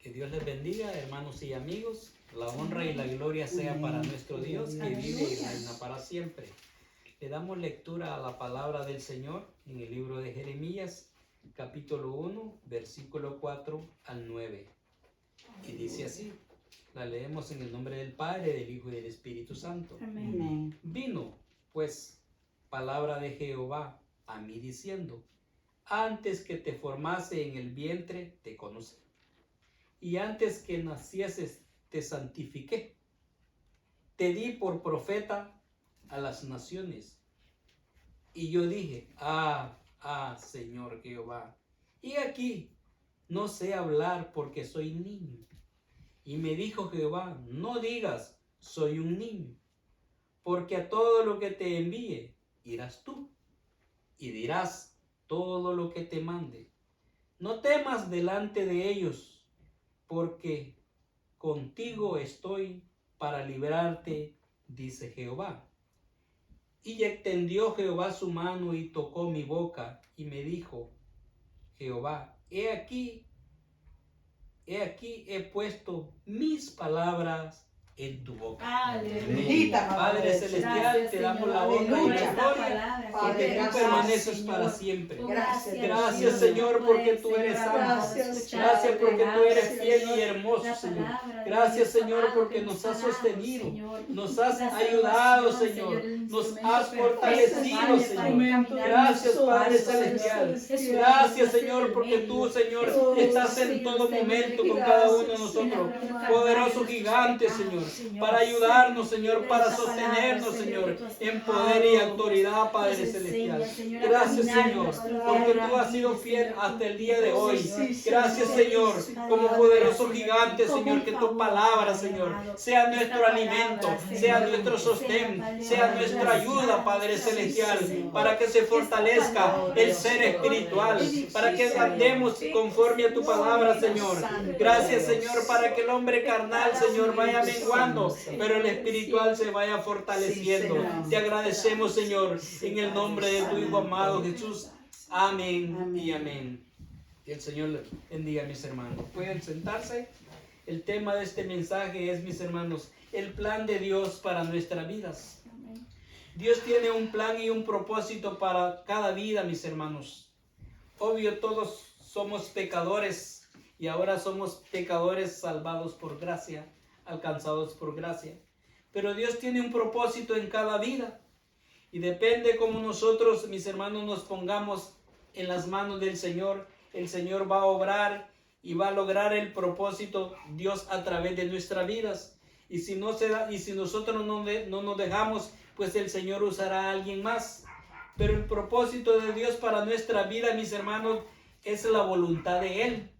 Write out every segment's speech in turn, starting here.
Que Dios les bendiga, hermanos y amigos. La honra y la gloria sea para nuestro Dios, que vive y reina para siempre. Le damos lectura a la palabra del Señor en el libro de Jeremías, capítulo 1, versículo 4 al 9. Y dice así, la leemos en el nombre del Padre, del Hijo y del Espíritu Santo. Amén. Vino, pues, palabra de Jehová a mí diciendo, antes que te formase en el vientre, te conocí. Y antes que nacieses, te santifiqué. Te di por profeta a las naciones. Y yo dije, Señor Jehová, y aquí no sé hablar porque soy niño. Y me dijo Jehová, no digas, soy un niño, porque a todo lo que te envíe, irás tú, y dirás todo lo que te mande. No temas delante de ellos, porque contigo estoy para librarte, dice Jehová. Y extendió Jehová su mano y tocó mi boca, y me dijo Jehová, he aquí he puesto mis palabras en tu boca. Aleluya. Padre celestial, Gracias, te damos Señor. la honra y la Aleluya. gloria, porque tú Gracias, permaneces Señor. para siempre. Gracias, Gracias, Señor, porque tú eres santo. Gracias porque tú eres fiel y hermoso, Señor. Gracias, Señor, porque nos has sostenido, nos has ayudado, Señor, nos has fortalecido, Señor. Gracias, Padre celestial. Gracias, Señor, porque tú, Señor, estás en todo momento con cada uno de nosotros. Poderoso gigante, Señor, para ayudarnos, Señor, para sostenernos, Señor, en poder y autoridad, Padre celestial. Gracias, Señor, porque tú has sido fiel hasta el día de hoy. Gracias, Señor, como poderoso gigante, Señor, que tu palabra, Señor, sea nuestro alimento, sea nuestro sostén, sea nuestra ayuda, Padre celestial, para que se fortalezca el ser espiritual, para que andemos conforme a tu palabra, Señor. Gracias, Señor, para que el hombre carnal, Señor, vaya menguando, pero el espiritual se vaya fortaleciendo. Te agradecemos, Señor, en el nombre de tu Hijo amado Jesús. Amén y amén. Que el Señor bendiga a mis hermanos. Pueden sentarse. El tema de este mensaje es, mis hermanos, el plan de Dios para nuestras vidas. Dios tiene un plan y un propósito para cada vida, mis hermanos. Obvio, todos somos pecadores y ahora somos pecadores salvados por gracia, alcanzados por gracia. Pero Dios tiene un propósito en cada vida y depende cómo nosotros, mis hermanos, nos pongamos en las manos del Señor. El Señor va a obrar y va a lograr el propósito Dios a través de nuestras vidas. Y si no se da, y si nosotros no nos dejamos, pues el Señor usará a alguien más. Pero el propósito de Dios para nuestra vida, mis hermanos, es la voluntad de Él.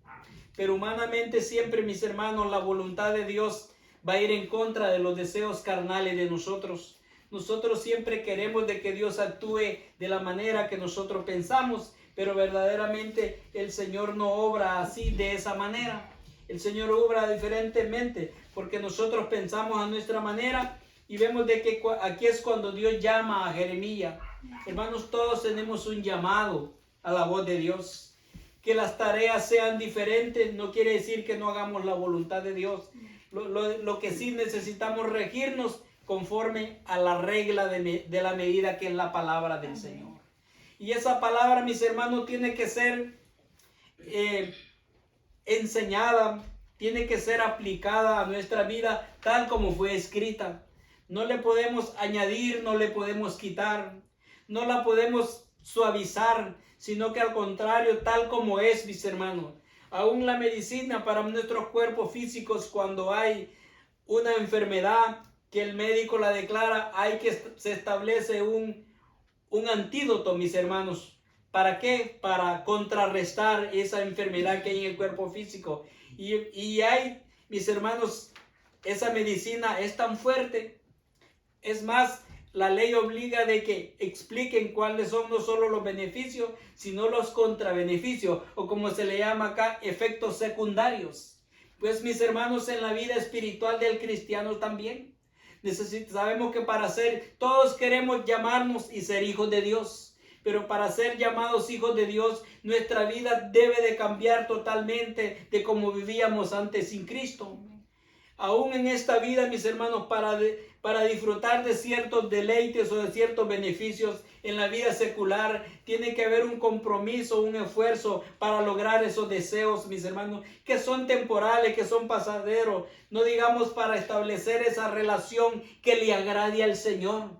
Pero humanamente siempre, mis hermanos, la voluntad de Dios va a ir en contra de los deseos carnales de nosotros. Nosotros siempre queremos de que Dios actúe de la manera que nosotros pensamos, pero verdaderamente el Señor no obra así, de esa manera. El Señor obra diferentemente, porque nosotros pensamos a nuestra manera y vemos de que aquí es cuando Dios llama a Jeremías. Hermanos, todos tenemos un llamado a la voz de Dios. Que las tareas sean diferentes no quiere decir que no hagamos la voluntad de Dios. Lo que sí necesitamos regirnos conforme a la regla de la medida que es la palabra del Señor. Y esa palabra, mis hermanos, tiene que ser enseñada, tiene que ser aplicada a nuestra vida tal como fue escrita. No le podemos añadir, no le podemos quitar, no la podemos suavizar, sino que al contrario, tal como es, mis hermanos. Aún la medicina para nuestros cuerpos físicos, cuando hay una enfermedad que el médico la declara, se establece un antídoto, mis hermanos. ¿Para qué? Para contrarrestar esa enfermedad que hay en el cuerpo físico. Y hay, mis hermanos, esa medicina es tan fuerte. Es más, la ley obliga de que expliquen cuáles son no solo los beneficios, sino los contrabeneficios, o como se le llama acá, efectos secundarios. Pues, mis hermanos, en la vida espiritual del cristiano también. Sabemos que todos queremos llamarnos y ser hijos de Dios. pero para ser llamados hijos de Dios, nuestra vida debe de cambiar totalmente de como vivíamos antes sin Cristo. Aún en esta vida, mis hermanos, para disfrutar de ciertos deleites o de ciertos beneficios en la vida secular, tiene que haber un compromiso, un esfuerzo para lograr esos deseos, mis hermanos, que son temporales, que son pasaderos. No digamos para establecer esa relación que le agrade al Señor.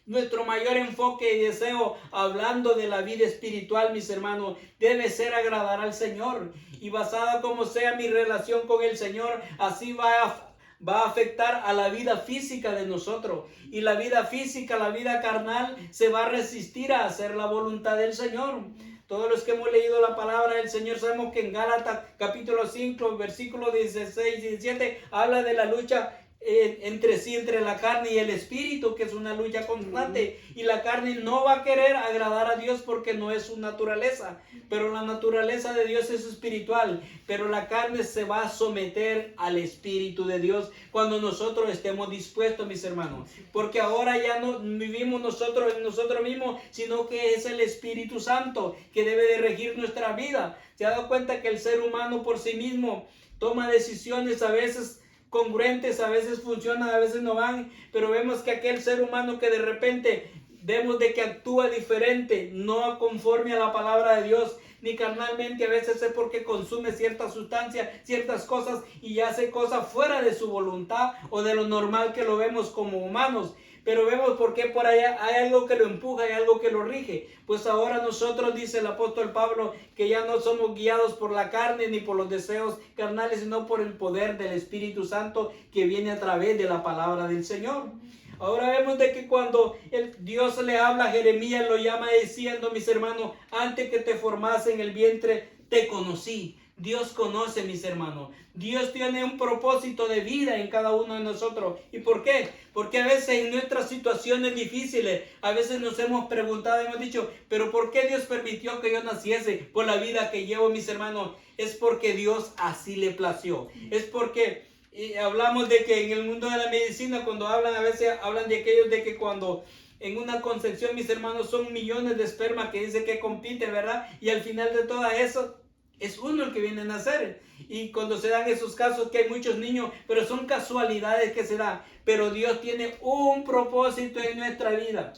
Nuestro mayor enfoque y deseo, hablando de la vida espiritual, mis hermanos, debe ser agradar al Señor. Y basada como sea mi relación con el Señor, así va a afectar a la vida física de nosotros. Y la vida física, la vida carnal, se va a resistir a hacer la voluntad del Señor. Todos los que hemos leído la palabra del Señor sabemos que en Gálatas capítulo 5, versículos 16 y 17, habla de la lucha entre la carne y el espíritu, que es una lucha constante, y la carne no va a querer agradar a Dios porque no es su naturaleza, pero la naturaleza de Dios es espiritual, pero la carne se va a someter al Espíritu de Dios cuando nosotros estemos dispuestos, mis hermanos, porque ahora ya no vivimos nosotros en nosotros mismos, sino que es el Espíritu Santo que debe de regir nuestra vida. ¿Se ha dado cuenta que el ser humano por sí mismo toma decisiones a veces congruentes, a veces funcionan, a veces no van, pero vemos que aquel ser humano que de repente vemos de que actúa diferente, no conforme a la palabra de Dios, ni carnalmente, a veces es porque consume cierta sustancia, ciertas cosas y hace cosas fuera de su voluntad o de lo normal que lo vemos como humanos. Pero vemos por qué por allá hay algo que lo empuja, hay algo que lo rige. Pues ahora nosotros, dice el apóstol Pablo, que ya no somos guiados por la carne ni por los deseos carnales, sino por el poder del Espíritu Santo que viene a través de la palabra del Señor. Ahora vemos de que cuando Dios le habla a Jeremías, lo llama diciendo, mis hermanos, antes que te formase en el vientre, te conocí. Dios conoce, mis hermanos. Dios tiene un propósito de vida en cada uno de nosotros. ¿Y por qué? Porque a veces en nuestras situaciones difíciles, a veces nos hemos preguntado, hemos dicho, pero ¿por qué Dios permitió que yo naciese por la vida que llevo, mis hermanos? Es porque Dios así le plació. Es porque hablamos de que en el mundo de la medicina, cuando hablan, a veces hablan de aquellos de que cuando en una concepción, mis hermanos, son millones de espermas que dice que compiten, ¿verdad? Y al final de todo eso, es uno el que viene a nacer. Y cuando se dan esos casos que hay muchos niños, pero son casualidades que se dan. Pero Dios tiene un propósito en nuestra vida.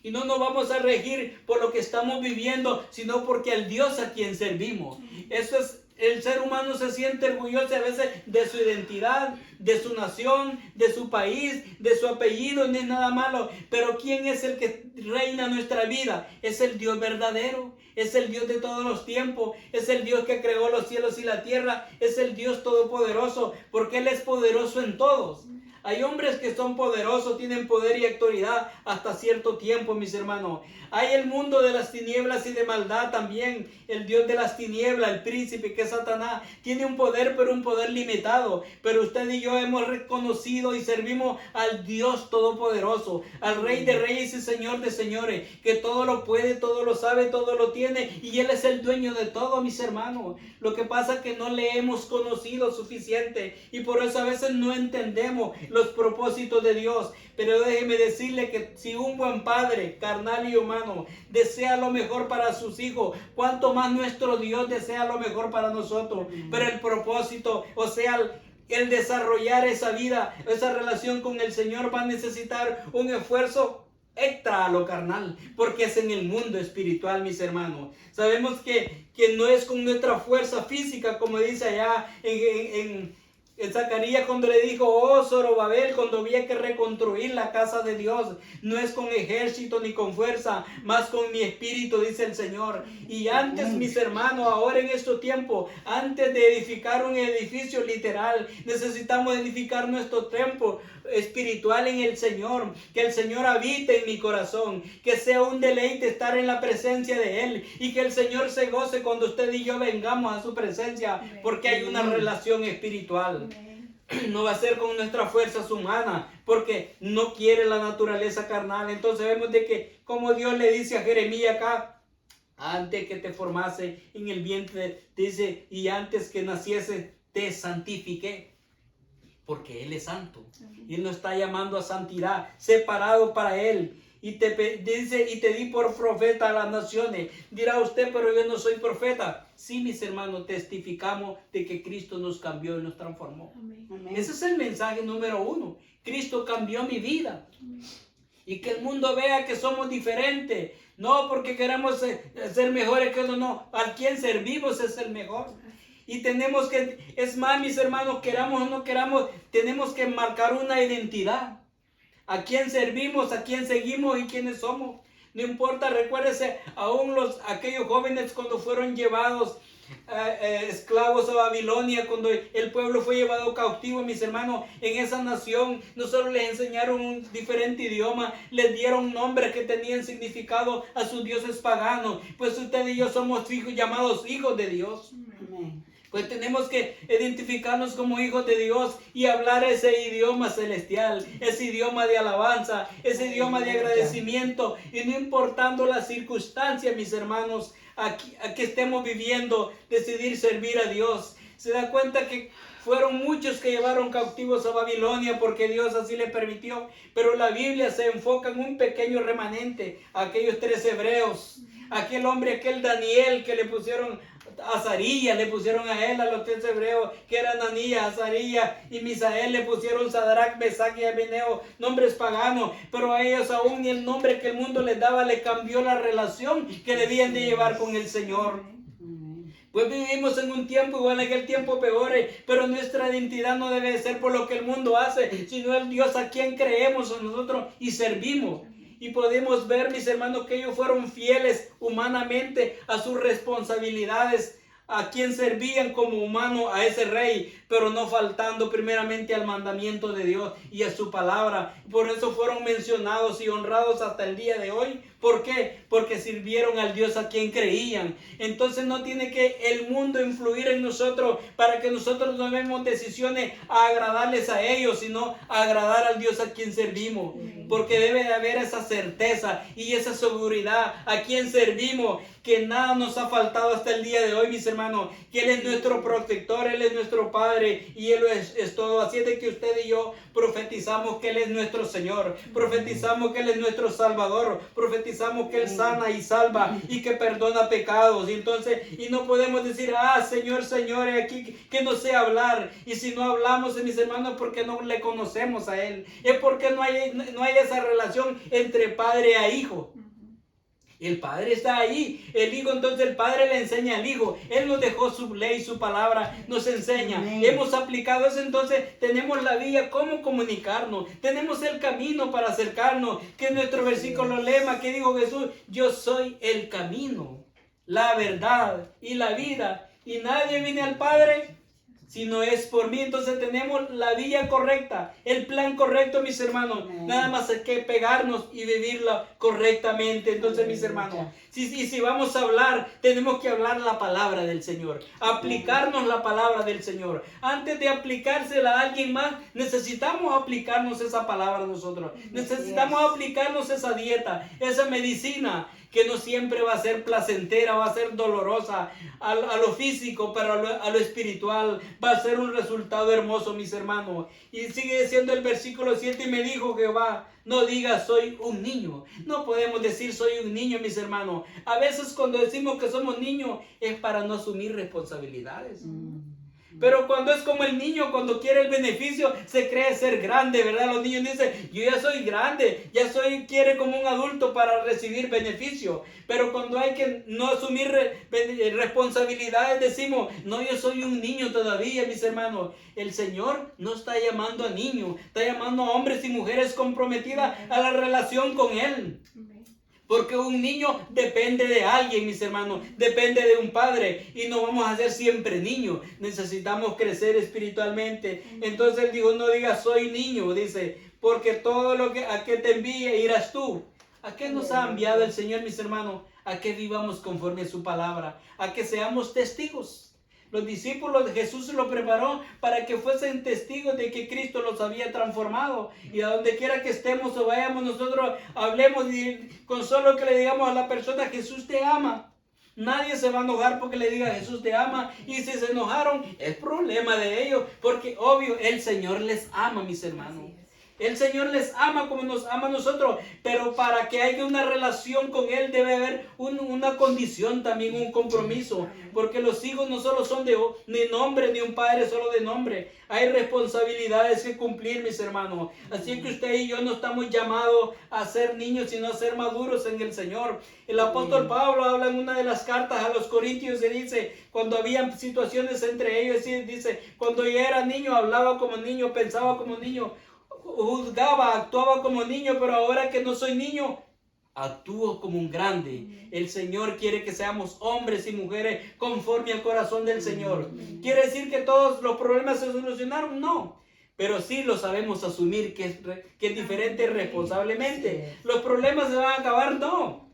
Y no nos vamos a regir por lo que estamos viviendo, sino porque al Dios a quien servimos. Eso es, el ser humano se siente orgulloso a veces de su identidad, de su nación, de su país, de su apellido, no es nada malo. Pero ¿quién es el que reina nuestra vida? Es el Dios verdadero, es el Dios de todos los tiempos, es el Dios que creó los cielos y la tierra, es el Dios todopoderoso, porque Él es poderoso en todos. Hay hombres que son poderosos, tienen poder y autoridad hasta cierto tiempo, mis hermanos. Hay el mundo de las tinieblas y de maldad también. El Dios de las tinieblas, el príncipe que es Satanás, tiene un poder, pero un poder limitado. Pero usted y yo hemos reconocido y servimos al Dios todopoderoso, al Rey de reyes y Señor de señores, que todo lo puede, todo lo sabe, todo lo tiene. Y Él es el dueño de todo, mis hermanos. Lo que pasa es que no le hemos conocido suficiente. Y por eso a veces no entendemos los propósitos de Dios. Pero déjeme decirle que si un buen padre, carnal y humano, desea lo mejor para sus hijos, cuánto más nuestro Dios desea lo mejor para nosotros. Pero el propósito, o sea, el desarrollar esa vida, esa relación con el Señor, va a necesitar un esfuerzo extra a lo carnal, porque es en el mundo espiritual, mis hermanos. Sabemos que no es con nuestra fuerza física, como dice allá en Zacarías cuando le dijo, oh Zorobabel, cuando había que reconstruir la casa de Dios, no es con ejército ni con fuerza, más con mi espíritu, dice el Señor. Y antes, mis hermanos, ahora en estos tiempos, antes de edificar un edificio literal, necesitamos edificar nuestro templo espiritual en el Señor, que el Señor habite en mi corazón, que sea un deleite estar en la presencia de Él y que el Señor se goce cuando usted y yo vengamos a su presencia, porque hay una relación espiritual. No va a ser con nuestras fuerzas humanas, porque no quiere la naturaleza carnal. Entonces vemos de que como Dios le dice a Jeremías acá, antes que te formase en el vientre, dice, y antes que naciese te santifiqué. Porque Él es santo. Y Él nos está llamando a santidad, separado para Él. dice, y te di por profeta a las naciones. Dirá usted, pero yo no soy profeta. Sí, mis hermanos, testificamos de que Cristo nos cambió y nos transformó. Amén. Ese es el mensaje número 1. Cristo cambió mi vida. Amén. Y que el mundo vea que somos diferentes. No porque queremos ser mejores que otros, no. Al quien servimos es el mejor. Y tenemos que, es más, mis hermanos, queramos o no queramos, tenemos que marcar una identidad. A quién servimos, a quién seguimos y quiénes somos. No importa, recuérdese, aún aquellos jóvenes cuando fueron llevados esclavos a Babilonia, cuando el pueblo fue llevado cautivo, mis hermanos, en esa nación, no solo les enseñaron un diferente idioma, les dieron nombres que tenían significado a sus dioses paganos. Pues usted y yo somos hijos, llamados hijos de Dios. Amén. Pues tenemos que identificarnos como hijos de Dios y hablar ese idioma celestial, ese idioma de alabanza, ese idioma de agradecimiento. Y no importando las circunstancias, mis hermanos, aquí estemos viviendo, decidir servir a Dios. Se da cuenta que fueron muchos que llevaron cautivos a Babilonia porque Dios así le permitió. Pero la Biblia se enfoca en un pequeño remanente, aquellos 3 hebreos. Aquel hombre, aquel Daniel que le pusieron Azarías, le pusieron a él, a los 3 hebreos, que eran Ananías, Azarías y Misael, le pusieron Sadrach, Mesach y Abednego, nombres paganos, pero a ellos aún ni el nombre que el mundo les daba le cambió la relación que debían de llevar con el Señor. Pues vivimos en un tiempo igual, en aquel tiempo peor, pero nuestra identidad no debe ser por lo que el mundo hace, sino el Dios a quien creemos nosotros y servimos. Y podemos ver, mis hermanos, que ellos fueron fieles humanamente a sus responsabilidades, a quien servían como humano a ese rey, pero no faltando primeramente al mandamiento de Dios y a su palabra. Por eso fueron mencionados y honrados hasta el día de hoy. ¿Por qué? Porque sirvieron al Dios a quien creían. Entonces no tiene que el mundo influir en nosotros para que nosotros tomemos decisiones a agradarles a ellos, sino a agradar al Dios a quien servimos. Porque debe de haber esa certeza y esa seguridad a quien servimos, que nada nos ha faltado hasta el día de hoy, mis hermanos, que Él es nuestro protector, Él es nuestro Padre y Él es todo. Así es de que usted y yo profetizamos que Él es nuestro Señor, profetizamos que Él es nuestro Salvador, profetizamos que Él sana y salva y que perdona pecados. Y entonces, y no podemos decir, Señor, Señor, aquí que no sé hablar. Y si no hablamos, mis hermanos, porque no le conocemos a Él, es porque no hay esa relación entre padre e hijo. El Padre está ahí, el Hijo, entonces el Padre le enseña al Hijo. Él nos dejó su ley, su palabra, nos enseña. Amén. Hemos aplicado eso, entonces tenemos la vía cómo comunicarnos. Tenemos el camino para acercarnos, que es nuestro versículo lema, que dijo Jesús: yo soy el camino, la verdad y la vida. Y nadie viene al Padre si no es por mí. Entonces tenemos la vía correcta, el plan correcto, mis hermanos. Amén. Nada más hay que pegarnos y vivirla correctamente. Entonces, amén, mis hermanos, si vamos a hablar, tenemos que hablar la palabra del Señor, aplicarnos la palabra del Señor. Antes de aplicársela a alguien más, necesitamos aplicarnos esa palabra nosotros. Necesitamos aplicarnos esa dieta, esa medicina, que no siempre va a ser placentera, va a ser dolorosa a lo físico, pero a lo espiritual va a ser un resultado hermoso, mis hermanos. Y sigue diciendo el versículo 7: y me dijo Jehová, no digas soy un niño. No podemos decir soy un niño, mis hermanos. A veces cuando decimos que somos niños es para no asumir responsabilidades. Pero cuando es como el niño, cuando quiere el beneficio, se cree ser grande, ¿verdad? Los niños dicen, yo ya soy grande, quiere como un adulto para recibir beneficio. Pero cuando hay que no asumir responsabilidades, decimos, no, yo soy un niño todavía, mis hermanos. El Señor no está llamando a niños, está llamando a hombres y mujeres comprometidas a la relación con Él. Porque un niño depende de alguien, mis hermanos, depende de un padre, y no vamos a ser siempre niños. Necesitamos crecer espiritualmente. Entonces Él dijo, no digas soy niño, dice, porque todo lo que a que te envíe irás tú. ¿A qué nos ha enviado el Señor, mis hermanos? A que vivamos conforme a su palabra, a que seamos testigos. Los discípulos de Jesús lo preparó para que fuesen testigos de que Cristo los había transformado. Y a donde quiera que estemos o vayamos, nosotros hablemos y con solo que le digamos a la persona, Jesús te ama. Nadie se va a enojar porque le diga Jesús te ama. Y si se enojaron, es problema de ellos, porque obvio el Señor les ama, mis hermanos. El Señor les ama como nos ama a nosotros, pero para que haya una relación con Él debe haber una condición también, un compromiso, porque los hijos no solo son de ni nombre, ni un padre solo de nombre, hay responsabilidades que cumplir, mis hermanos. Así que usted y yo no estamos llamados a ser niños, sino a ser maduros en el Señor. El apóstol Pablo habla en una de las cartas a los Corintios y dice, cuando había situaciones entre ellos, dice, cuando yo era niño hablaba como niño, pensaba como niño, juzgaba, actuaba como niño, pero ahora que no soy niño, actúo como un grande. El Señor quiere que seamos hombres y mujeres conforme al corazón del Señor. ¿Quiere decir que todos los problemas se solucionaron? No. Pero sí lo sabemos asumir que es diferente responsablemente. ¿Los problemas se van a acabar? No.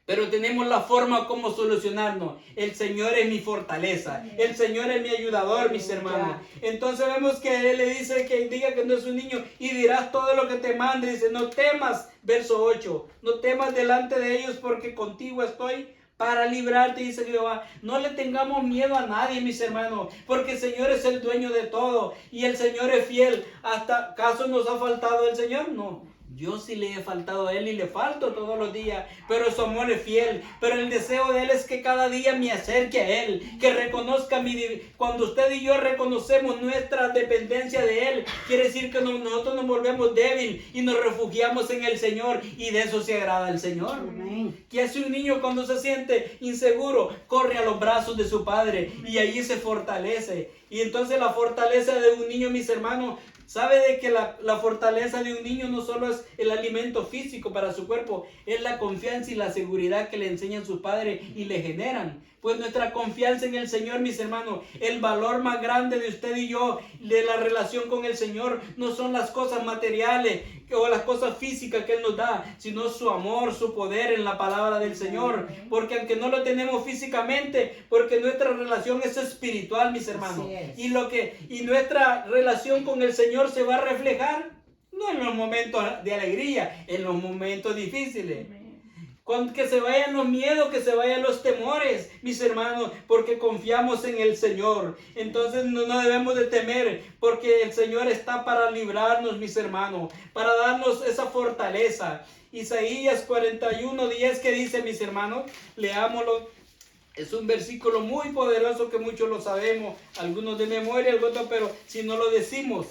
Pero tenemos la forma como solucionarnos. El Señor es mi fortaleza. El Señor es mi ayudador, mis hermanos. Entonces vemos que Él le dice que diga que no es un niño y dirás todo lo que te mande. Dice, no temas, verso 8, no temas delante de ellos porque contigo estoy para librarte, dice Jehová. No le tengamos miedo a nadie, mis hermanos, porque el Señor es el dueño de todo y el Señor es fiel. ¿Hasta acaso nos ha faltado el Señor? No. Yo sí le he faltado a Él y le falto todos los días, pero su amor es fiel. Pero el deseo de Él es que cada día me acerque a Él, que reconozca cuando usted y yo reconocemos nuestra dependencia de Él, quiere decir que nosotros nos volvemos débiles y nos refugiamos en el Señor, y de eso se agrada el Señor. Amén. ¿Qué hace un niño cuando se siente inseguro? Corre a los brazos de su padre y allí se fortalece. Y entonces la fortaleza de un niño, mis hermanos, sabe de que la fortaleza de un niño no solo es el alimento físico para su cuerpo, es la confianza y la seguridad que le enseñan sus padres y le generan. Pues nuestra confianza en el Señor, mis hermanos, el valor más grande de usted y yo, de la relación con el Señor, no son las cosas materiales o las cosas físicas que Él nos da, sino su amor, su poder en la palabra del Señor. Porque aunque no lo tenemos físicamente, porque nuestra relación es espiritual, mis hermanos. Y nuestra relación con el Señor se va a reflejar no en los momentos de alegría, en los momentos difíciles. Que se vayan los miedos, que se vayan los temores, mis hermanos, porque confiamos en el Señor. Entonces no debemos de temer, porque el Señor está para librarnos, mis hermanos, para darnos esa fortaleza. Isaías 41:10, que dice, mis hermanos, leámoslo. Es un versículo muy poderoso que muchos lo sabemos, algunos de memoria, algunos, pero si no lo decimos,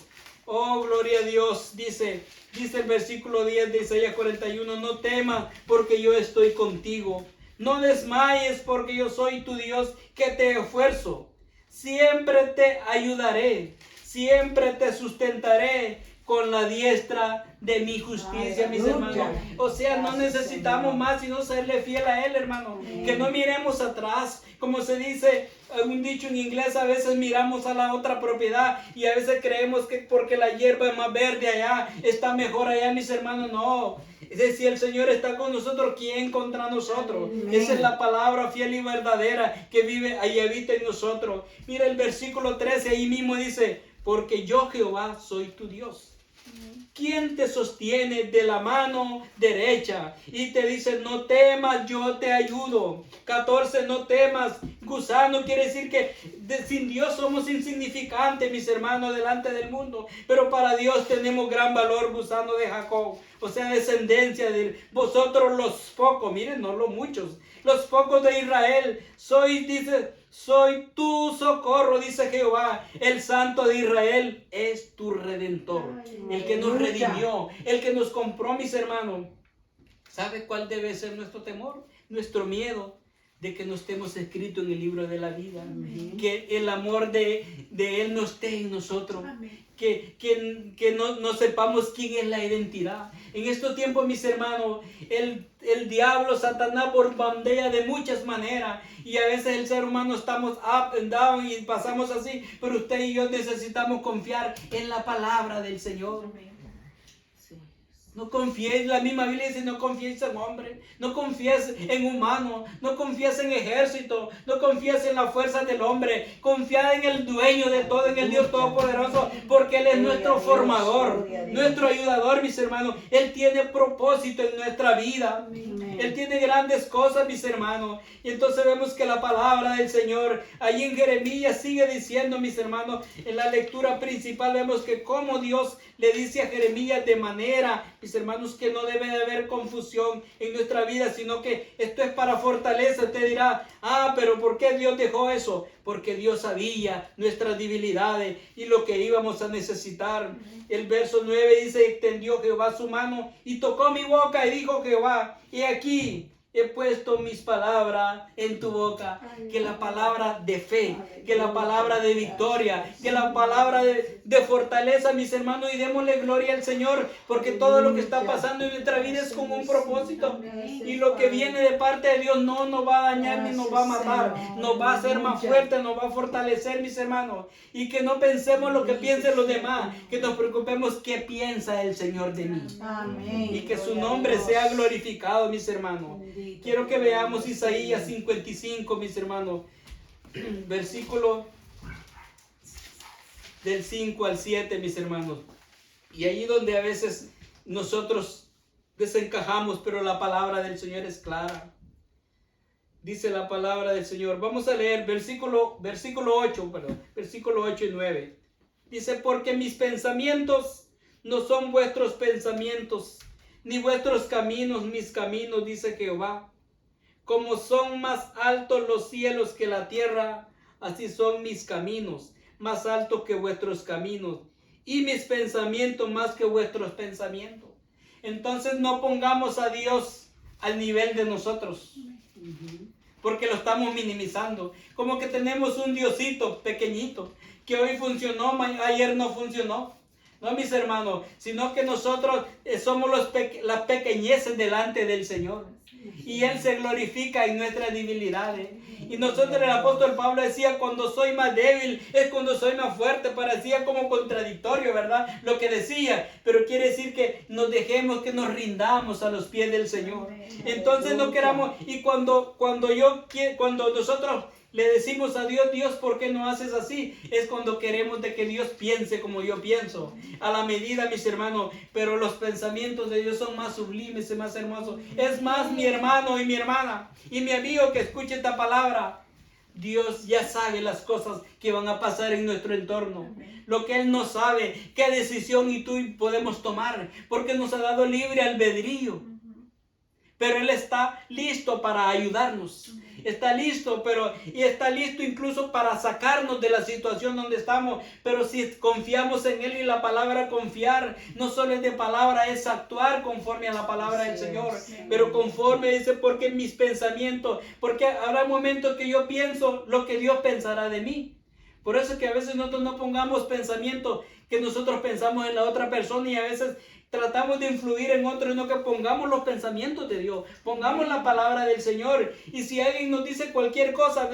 oh, gloria a Dios, dice el versículo 10 de Isaías 41, no temas porque yo estoy contigo, no desmayes porque yo soy tu Dios que te esfuerzo, siempre te ayudaré, siempre te sustentaré con la diestra de mi justicia, mis hermanos. O sea, no necesitamos más sino serle fiel a Él, hermano. Que no miremos atrás, como se dice un dicho en inglés, a veces miramos a la otra propiedad y a veces creemos que porque la hierba es más verde allá, está mejor allá, mis hermanos. No, es decir, el Señor está con nosotros, ¿quién contra nosotros? Esa es la palabra fiel y verdadera que vive y habita en nosotros. Mira el versículo 13, ahí mismo dice, porque yo Jehová soy tu Dios. ¿Quién te sostiene de la mano derecha? Y te dice, no temas, yo te ayudo. 14, no temas. Gusano quiere decir que sin Dios somos insignificantes, mis hermanos, delante del mundo. Pero para Dios tenemos gran valor, gusano de Jacob. O sea, descendencia de vosotros los pocos, miren, no los muchos. Los pocos de Israel, soy tu socorro, dice Jehová, el Santo de Israel es tu Redentor, el que nos redimió, el que nos compró, mis hermanos. ¿Sabe cuál debe ser nuestro temor? Nuestro miedo de que no estemos escritos en el libro de la vida. Amén. Que el amor de Él no esté en nosotros. Amén. Que no sepamos quién es la identidad. En estos tiempos, mis hermanos, el diablo, Satanás, bombardea de muchas maneras. Y a veces el ser humano estamos up and down y pasamos así. Pero usted y yo necesitamos confiar en la palabra del Señor. Amén. No confíes, la misma Biblia dice, no confíes en hombre, no confíes en humano, no confíes en ejército, no confíes en la fuerza del hombre, confía en el dueño de todo, en el Dios Todopoderoso, porque Él es nuestro formador, nuestro ayudador, mis hermanos. Él tiene propósito en nuestra vida, Él tiene grandes cosas, mis hermanos. Y entonces vemos que la palabra del Señor, ahí en Jeremías sigue diciendo, mis hermanos, en la lectura principal vemos que como Dios le dice a Jeremías de manera, mis hermanos, que no debe de haber confusión en nuestra vida, sino que esto es para fortaleza. Usted dirá, pero ¿por qué Dios dejó eso? Porque Dios sabía nuestras debilidades y lo que íbamos a necesitar. El verso 9 dice, extendió Jehová su mano y tocó mi boca y dijo Jehová, y aquí he puesto mis palabras en tu boca. Que la palabra de fe, que la palabra de victoria, que la palabra de fortaleza, mis hermanos, y démosle gloria al Señor, porque todo lo que está pasando en nuestra vida es con un propósito, y lo que viene de parte de Dios no nos va a dañar ni nos va a matar, nos va a hacer más fuertes, nos va a fortalecer, mis hermanos. Y que no pensemos lo que piensen los demás, que nos preocupemos qué piensa el Señor de mí. Amén. Y que su nombre sea glorificado, mis hermanos. Quiero que veamos Isaías 55, mis hermanos, versículo del 5 al 7, mis hermanos. Y ahí donde a veces nosotros desencajamos, pero la palabra del Señor es clara. Dice la palabra del Señor. Vamos a leer versículo 8 y 9. Dice, porque mis pensamientos no son vuestros pensamientos, ni vuestros caminos mis caminos, dice Jehová. Como son más altos los cielos que la tierra, así son mis caminos, más altos que vuestros caminos, y mis pensamientos más que vuestros pensamientos. Entonces no pongamos a Dios al nivel de nosotros, porque lo estamos minimizando. Como que tenemos un Diosito pequeñito, que hoy funcionó, ayer no funcionó. No, mis hermanos, sino que nosotros somos las pequeñeces delante del Señor. Y Él se glorifica en nuestras debilidades. Y nosotros, el apóstol Pablo decía, cuando soy más débil es cuando soy más fuerte. Parecía como contradictorio, ¿verdad? Lo que decía. Pero quiere decir que nos dejemos, que nos rindamos a los pies del Señor. Entonces no queramos, y cuando nosotros le decimos a Dios, Dios, ¿por qué no haces así? Es cuando queremos de que Dios piense como yo pienso. A la medida, mis hermanos, pero los pensamientos de Dios son más sublimes y más hermosos. Es más, mi hermano y mi hermana y mi amigo que escuche esta palabra, Dios ya sabe las cosas que van a pasar en nuestro entorno. Lo que Él no sabe, qué decisión y tú podemos tomar, porque nos ha dado libre albedrío. Pero Él está listo para ayudarnos. Está listo, y está listo incluso para sacarnos de la situación donde estamos. Pero si confiamos en Él, y la palabra confiar no solo es de palabra, es actuar conforme a la palabra del Señor. Pero conforme, dice, porque mis pensamientos, porque habrá momentos que yo pienso lo que Dios pensará de mí. Por eso que a veces nosotros no pongamos pensamiento que nosotros pensamos en la otra persona, y a veces tratamos de influir en otros, no, que pongamos los pensamientos de Dios, pongamos la palabra del Señor. Y si alguien nos dice cualquier cosa,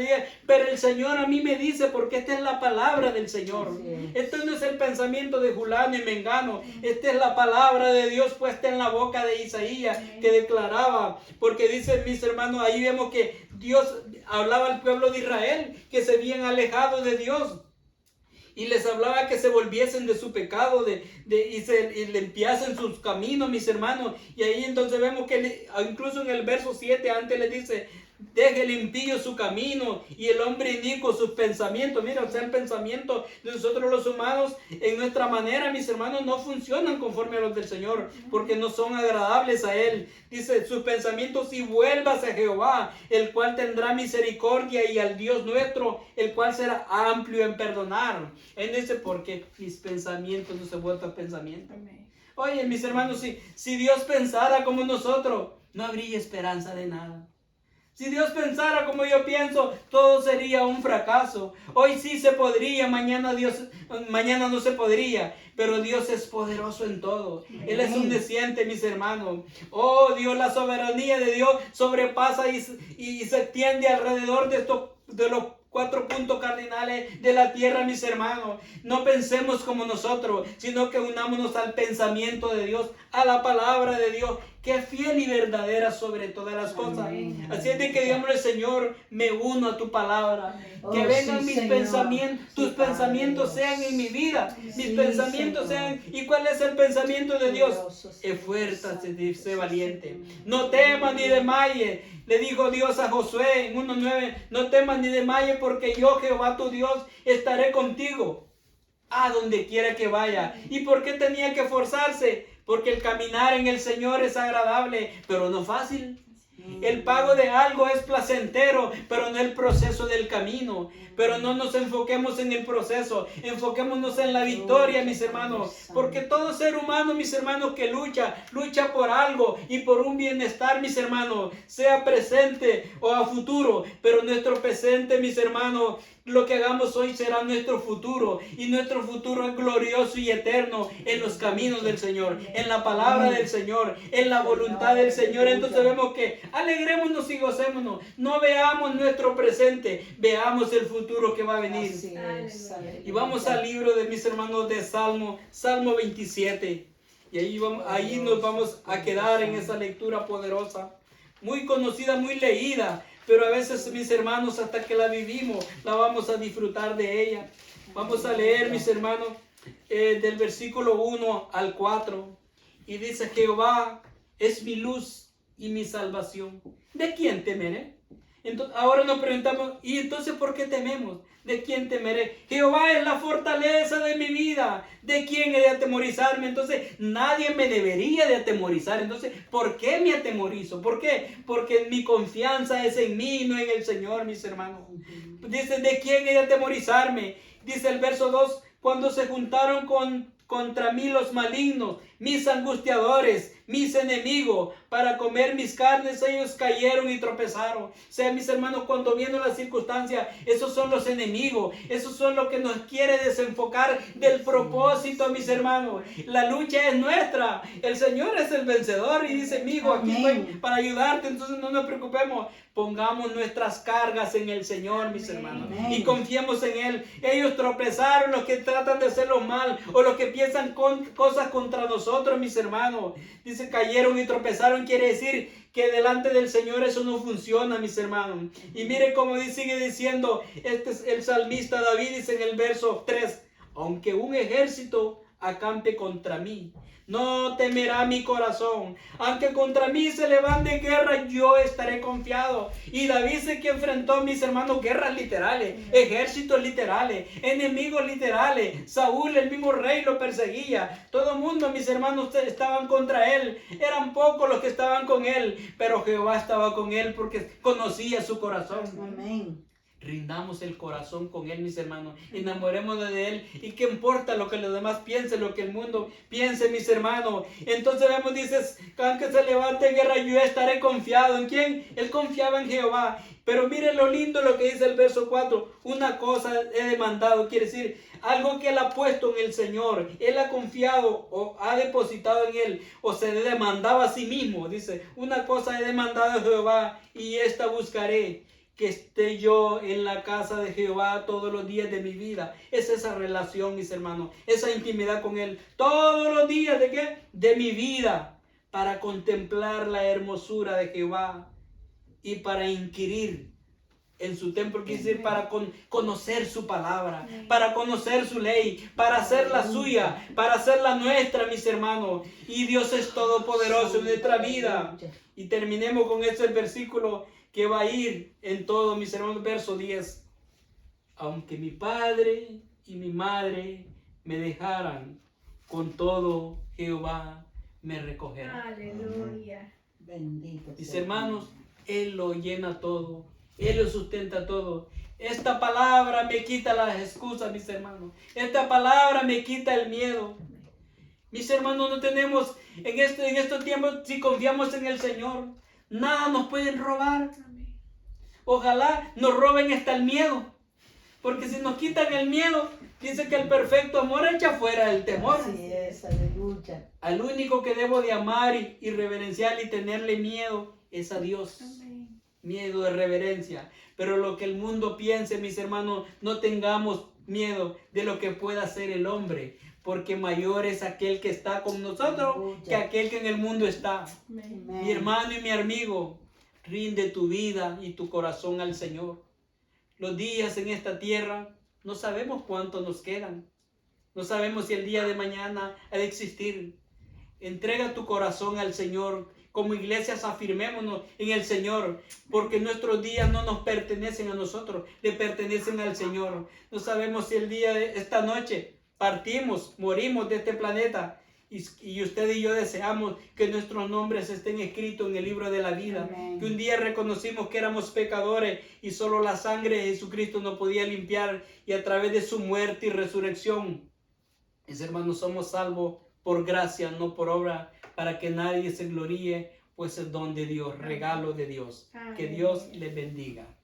pero el Señor a mí me dice, porque esta es la palabra del Señor. Esto no es el pensamiento de Julano y Mengano, esta es la palabra de Dios puesta en la boca de Isaías, que declaraba, porque dice, mis hermanos, ahí vemos que Dios hablaba al pueblo de Israel, que se habían alejado de Dios. Y les hablaba que se volviesen de su pecado, y limpiasen sus caminos, mis hermanos. Y ahí entonces vemos que incluso en el verso 7 antes le dice, deje el impío su camino y el hombre inicuo sus pensamientos. Mira, o sea, el pensamiento de nosotros los humanos en nuestra manera, mis hermanos, no funcionan conforme a los del Señor, porque no son agradables a Él. Dice, sus pensamientos, y vuélvase a Jehová, el cual tendrá misericordia, y al Dios nuestro, el cual será amplio en perdonar. Él dice, porque mis pensamientos no se vuelven pensamientos. Oye, mis hermanos, si Dios pensara como nosotros, no habría esperanza de nada. Si Dios pensara como yo pienso, todo sería un fracaso. Hoy sí se podría, mañana no se podría. Pero Dios es poderoso en todo. Él es omnisciente, mis hermanos. Oh Dios, la soberanía de Dios sobrepasa y se extiende alrededor de los cuatro puntos cardinales de la tierra, mis hermanos. No pensemos como nosotros, sino que unámonos al pensamiento de Dios, a la palabra de Dios, que es fiel y verdadera sobre todas las cosas. Amén. Así es de que digámosle, Señor, me uno a tu palabra. Amén. Que vengan mis pensamientos, tus pensamientos sean en mi vida. Mis pensamientos sean. ¿Y cuál es el pensamiento de Dios? Esfuérzate, sé valiente. No temas ni desmayes. Le dijo Dios a Josué en 1:9, no temas ni desmayes, porque yo, Jehová tu Dios, estaré contigo a donde quiera que vaya. ¿Y por qué tenía que esforzarse? Porque el caminar en el Señor es agradable, pero no fácil. El pago de algo es placentero, pero no el proceso del camino. Pero no nos enfoquemos en el proceso, enfoquémonos en la victoria, mis hermanos. Porque todo ser humano, mis hermanos, que lucha por algo y por un bienestar, mis hermanos, sea presente o a futuro. Pero nuestro presente, mis hermanos, lo que hagamos hoy será nuestro futuro, y nuestro futuro es glorioso y eterno en los caminos del Señor, en la palabra del Señor, en la voluntad del Señor. Entonces vemos que alegrémonos y gocémonos, no veamos nuestro presente, veamos el futuro que va a venir. Y vamos al libro de mis hermanos de Salmo 27, y ahí nos vamos a quedar en esa lectura poderosa, muy conocida, muy leída, pero a veces, mis hermanos, hasta que la vivimos, la vamos a disfrutar de ella. Vamos a leer, mis hermanos, del versículo 1 al 4. Y dice, Jehová es mi luz y mi salvación. ¿De quién temeré? Entonces, ahora nos preguntamos, ¿y entonces por qué tememos? ¿De quién temeré? Jehová es la fortaleza de mi vida. ¿De quién he de atemorizarme? Entonces, nadie me debería de atemorizar. Entonces, ¿por qué me atemorizo? ¿Por qué? Porque mi confianza es en mí, no en el Señor, mis hermanos. Dice, ¿de quién he de atemorizarme? Dice el verso 2, cuando se juntaron contra mí los malignos, mis angustiadores, mis enemigos, para comer mis carnes, ellos cayeron y tropezaron. O sea, mis hermanos, cuando vienen las circunstancias, esos son los enemigos, esos son los que nos quiere desenfocar del propósito, mis hermanos. La lucha es nuestra, el Señor es el vencedor y dice, amigo, aquí estoy para ayudarte, entonces no nos preocupemos. Pongamos nuestras cargas en el Señor, mis hermanos, y confiemos en Él. Ellos tropezaron, los que tratan de hacerlo mal o los que piensan cosas contra nosotros, mis hermanos. Dice, cayeron y tropezaron, quiere decir que delante del Señor eso no funciona, mis hermanos. Y mire cómo sigue diciendo este es el salmista David, dice en el verso 3, aunque un ejército acampe contra mí, no temerá mi corazón. Aunque contra mí se levante guerra, yo estaré confiado. Y David se que enfrentó, mis hermanos, guerras literales, ejércitos literales, enemigos literales. Saúl, el mismo rey, lo perseguía. Todo el mundo, mis hermanos, estaban contra él. Eran pocos los que estaban con él, pero Jehová estaba con él porque conocía su corazón. Amén. Rindamos el corazón con Él, mis hermanos. Enamorémonos de Él. ¿Y qué importa lo que los demás piensen, lo que el mundo piense, mis hermanos? Entonces vemos, dices, aunque se levante guerra, yo estaré confiado. ¿En quién? Él confiaba en Jehová. Pero miren lo lindo lo que dice el verso 4. Una cosa he demandado, quiere decir, algo que Él ha puesto en el Señor. Él ha confiado o ha depositado en Él. O se demandaba a sí mismo. Dice, una cosa he demandado a Jehová y esta buscaré, que esté yo en la casa de Jehová todos los días de mi vida. Es esa relación, mis hermanos, esa intimidad con Él. Todos los días, ¿de qué? De mi vida, para contemplar la hermosura de Jehová y para inquirir en su templo, quiere decir para conocer su palabra, para conocer su ley, para hacerla suya, para hacerla nuestra, mis hermanos. Y Dios es todopoderoso en nuestra vida. Y terminemos con este versículo que va a ir en todo, mis hermanos, verso 10. Aunque mi padre y mi madre me dejaran, con todo Jehová me recogerá. Aleluya. Bendito. Mis hermanos, Él lo llena todo, Él lo sustenta todo. Esta palabra me quita las excusas, mis hermanos. Esta palabra me quita el miedo. Mis hermanos, no tenemos en estos tiempos, si confiamos en el Señor, nada nos pueden robar. Ojalá nos roben hasta el miedo. Porque si nos quitan el miedo, dice que el perfecto amor echa fuera el temor. Así es, aleluya. Al único que debo de amar y reverenciar y tenerle miedo es a Dios. Amén. miedo de reverencia. Pero lo que el mundo piense, mis hermanos, no tengamos miedo de lo que pueda hacer el hombre, porque mayor es aquel que está con nosotros que aquel que en el mundo está. Mi hermano y mi amigo, rinde tu vida y tu corazón al Señor. Los días en esta tierra no sabemos cuánto nos quedan. No sabemos si el día de mañana ha de existir. Entrega tu corazón al Señor. Como iglesias afirmémonos en el Señor, porque nuestros días no nos pertenecen a nosotros, le pertenecen al Señor. No sabemos si el día de esta noche partimos, morimos de este planeta, y usted y yo deseamos que nuestros nombres estén escritos en el libro de la vida. Amén. Que un día reconocimos que éramos pecadores y solo la sangre de Jesucristo nos podía limpiar, y a través de su muerte y resurrección, mis hermanos, somos salvos por gracia, no por obra, para que nadie se gloríe, pues es don de Dios, regalo de Dios. Amén. Que Dios les bendiga.